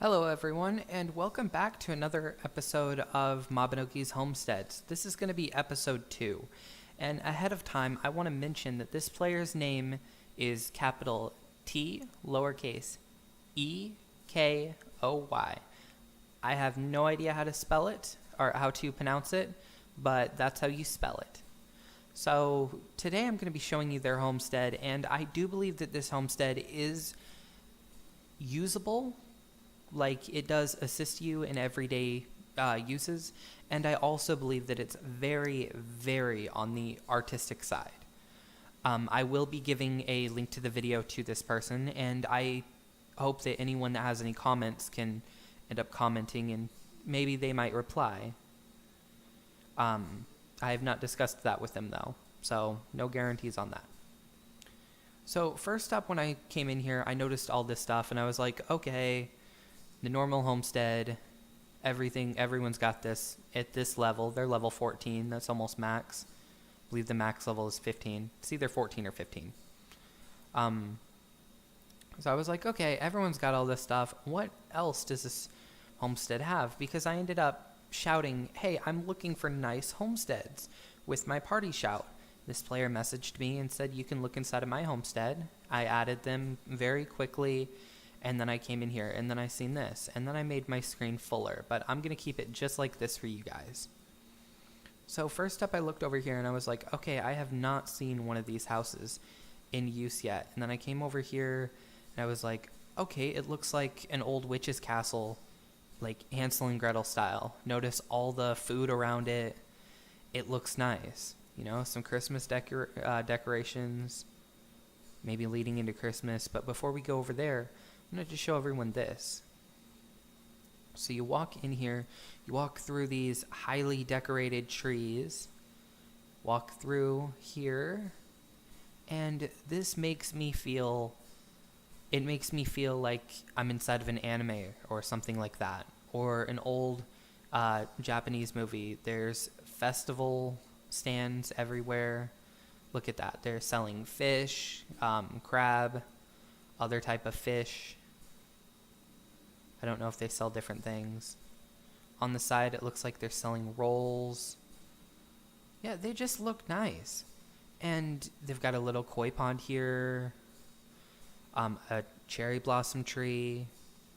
Hello everyone, and welcome back to another episode of Mabinogi's Homesteads. This is going to be episode 2, and ahead of time I want to mention that this player's name is capital T, lowercase E, K, O, Y. I have no idea how to spell it, or how to pronounce it, but that's how you spell it. So today I'm going to be showing you their homestead, and I do believe that this homestead is usable. Like, it does assist you in everyday uses, and I also believe that it's very, very on the artistic side. I will be giving a link to the video to this person, and I hope that anyone that has any comments can end up commenting, and maybe they might reply. I have not discussed that with them, though, so no guarantees on that. So first up, when I came in here, I noticed all this stuff, and I was like, okay, the normal homestead, everyone's got this at this level. They're level 14. That's almost max. I believe the max level is 15. It's either 14 or 15. So I was like, okay, everyone's got all this stuff. What else does this homestead have? Because I ended up shouting, hey, I'm looking for nice homesteads with my party shout. This player messaged me and said, you can look inside of my homestead. I added them very quickly. And then I came in here, and then I seen this, and then I made my screen fuller, but I'm going to keep it just like this for you guys. So first up, I looked over here, and I was like, okay, I have not seen one of these houses in use yet. And then I came over here, and I was like, okay, it looks like an old witch's castle, like Hansel and Gretel style. Notice all the food around it. It looks nice. You know, some Christmas decorations, maybe leading into Christmas. But before we go over there, I'm going to just show everyone this. So you walk in here, you walk through these highly decorated trees, walk through here, and this makes me feel, it makes me feel like I'm inside of an anime or something like that, or an old Japanese movie. There's festival stands everywhere. Look at that. They're selling fish, crab, other type of fish. I don't know if they sell different things. On the side, it looks like they're selling rolls. Yeah, they just look nice. And they've got a little koi pond here. A cherry blossom tree.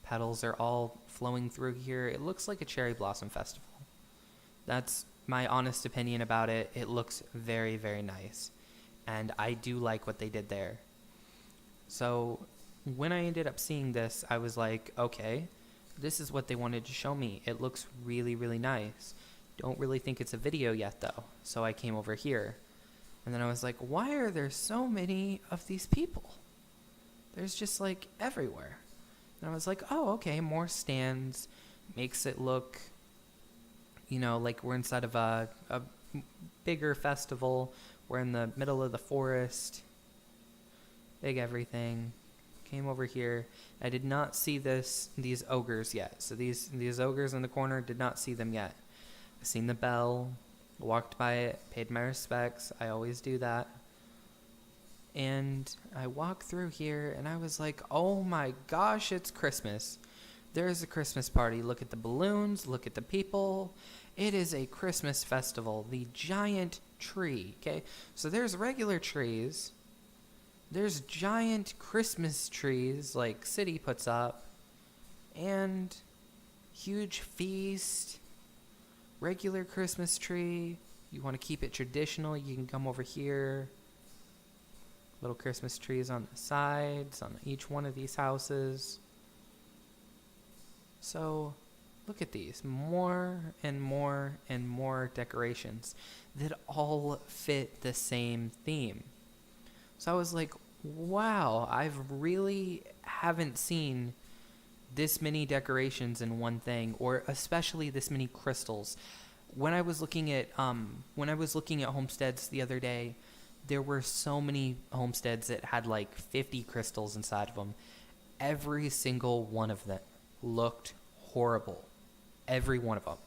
Petals are all flowing through here. It looks like a cherry blossom festival. That's my honest opinion about it. It looks very, very nice. And I do like what they did there. So when I ended up seeing this, I was like, okay, this is what they wanted to show me. It looks really, really nice. Don't really think it's a video yet, though. So I came over here. And then I was like, why are there so many of these people? There's just, like, everywhere. And I was like, oh, okay, more stands. Makes it look, you know, like we're inside of a bigger festival. We're in the middle of the forest. Big everything. Came over here. I did not see these ogres yet. So these ogres in the corner, did not see them yet. I seen the bell, walked by it, paid my respects. I always do that. And I walked through here, and I was like, oh my gosh, it's Christmas. There's a Christmas party. Look at the balloons. Look at the people. It is a Christmas festival. The giant tree, okay? So there's regular trees. There's giant Christmas trees like City puts up, and huge feast, regular Christmas tree. You want to keep it traditional, you can come over here. Little Christmas trees on the sides, on each one of these houses. So look at these, more and more and more decorations that all fit the same theme. So I was like, wow, I've really haven't seen this many decorations in one thing, or especially this many crystals. When I was looking at homesteads the other day, there were so many homesteads that had like 50 crystals inside of them. Every single one of them looked horrible. Every one of them.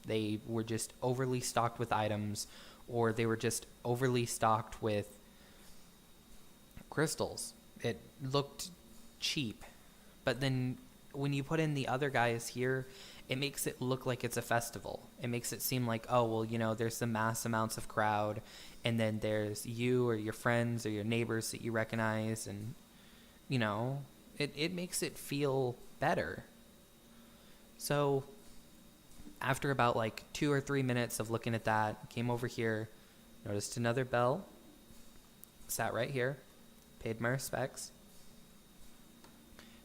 They were just overly stocked with items, or they were just overly stocked with crystals. It looked cheap, but then when you put in the other guys here, it makes it look like it's a festival. It makes it seem like, oh, well, there's the mass amounts of crowd, and then there's you or your friends or your neighbors that you recognize, and, it makes it feel better. So after about like 2 or 3 minutes of looking at that, came over here, noticed another bell, sat right here, paid my respects.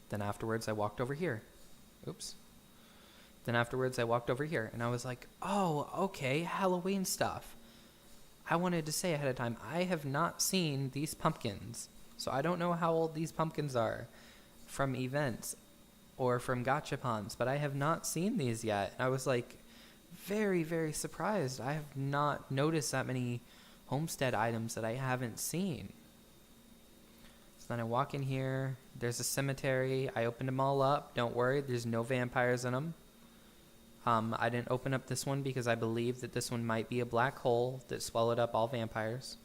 Then afterwards, I walked over here. Then afterwards, I walked over here, and I was like, oh, okay, Halloween stuff. I wanted to say ahead of time, I have not seen these pumpkins, so I don't know how old these pumpkins are from events or from gachapons, but I have not seen these yet. I was like very, very surprised. I have not noticed that many homestead items that I haven't seen. So then I walk in here. There's a cemetery. I opened them all up. Don't worry, there's no vampires in them. I didn't open up this one because I believe that this one might be a black hole that swallowed up all vampires.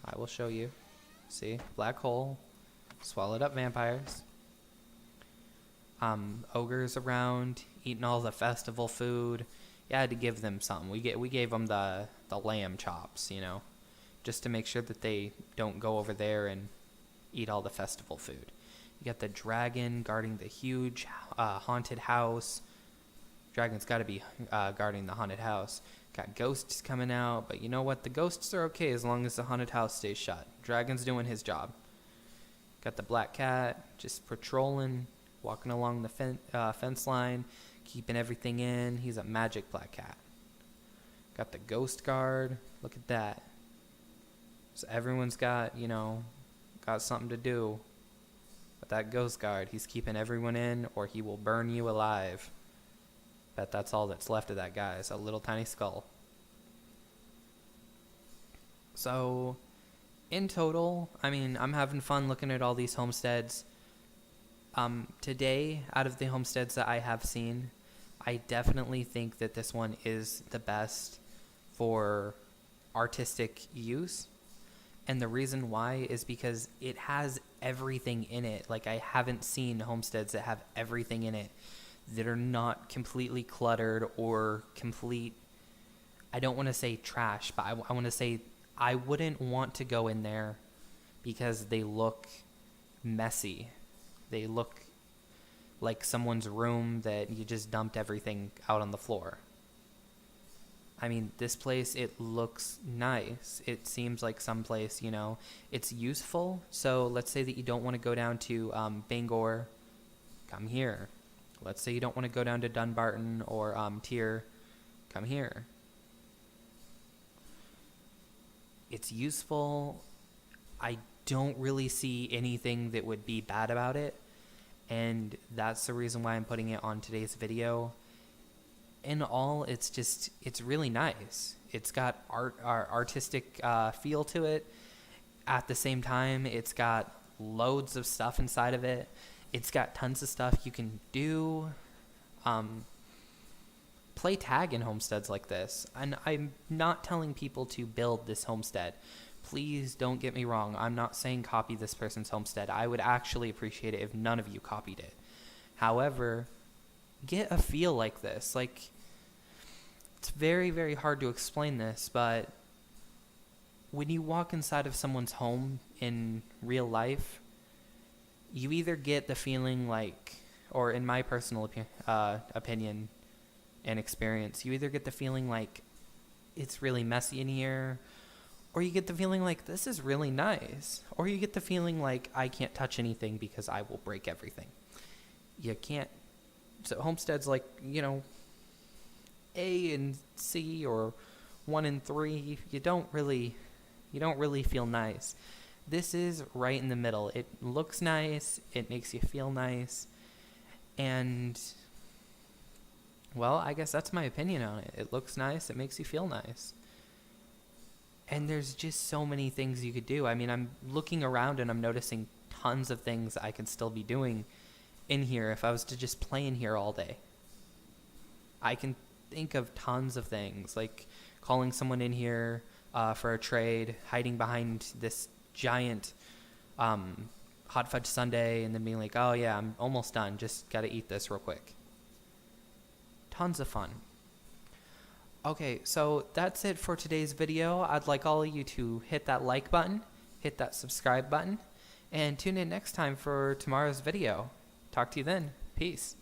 I will show you. See, black hole, swallowed up vampires. Ogres around, eating all the festival food. You had to give them something. We gave them the lamb chops, just to make sure that they don't go over there and eat all the festival food. You got the dragon guarding the huge haunted house. Dragon's got to be guarding the haunted house. Got ghosts coming out, but you know what? The ghosts are okay as long as the haunted house stays shut. Dragon's doing his job. Got the black cat just patrolling, walking along the fence line, keeping everything in. He's a magic black cat. Got the ghost guard. Look at that. So everyone's got something to do. But that ghost guard, he's keeping everyone in, or he will burn you alive. Bet that's all that's left of that guy is a little tiny skull. So, in total, I'm having fun looking at all these homesteads. Today, out of the homesteads that I have seen, I definitely think that this one is the best for artistic use. And the reason why is because it has everything in it. Like, I haven't seen homesteads that have everything in it that are not completely cluttered or complete, I don't want to say trash, but I want to say I wouldn't want to go in there because they look messy. They look like someone's room that you just dumped everything out on the floor. This place, it looks nice. It seems like someplace, it's useful. So let's say that you don't want to go down to Bangor, come here. Let's say you don't want to go down to Dunbarton or Tier, come here. It's useful. I don't really see anything that would be bad about it, and that's the reason why I'm putting it on today's video. In all, it's really nice. It's got artistic feel to it. At the same time, it's got loads of stuff inside of it. It's got tons of stuff you can do. Play tag in homesteads like this. And I'm not telling people to build this homestead. Please don't get me wrong. I'm not saying copy this person's homestead. I would actually appreciate it if none of you copied it. However, get a feel like this. It's very, very hard to explain this, but when you walk inside of someone's home in real life, you either get the feeling like, or in my personal opinion and experience, you either get the feeling like it's really messy in here, or you get the feeling like this is really nice, or you get the feeling like I can't touch anything because I will break everything. You can't. So homesteads like, A and C or 1 and 3, you don't really feel nice. This is right in the middle. It looks nice. It makes you feel nice. And, well, I guess that's my opinion on it. It looks nice. It makes you feel nice. And there's just so many things you could do. I'm looking around and I'm noticing tons of things I could still be doing in here if I was to just play in here all day. I can think of tons of things, like calling someone in here for a trade, hiding behind this giant hot fudge sundae and then being like, oh yeah, I'm almost done. Just got to eat this real quick. Tons of fun. Okay, so that's it for today's video. I'd like all of you to hit that like button, hit that subscribe button, and tune in next time for tomorrow's video. Talk to you then. Peace.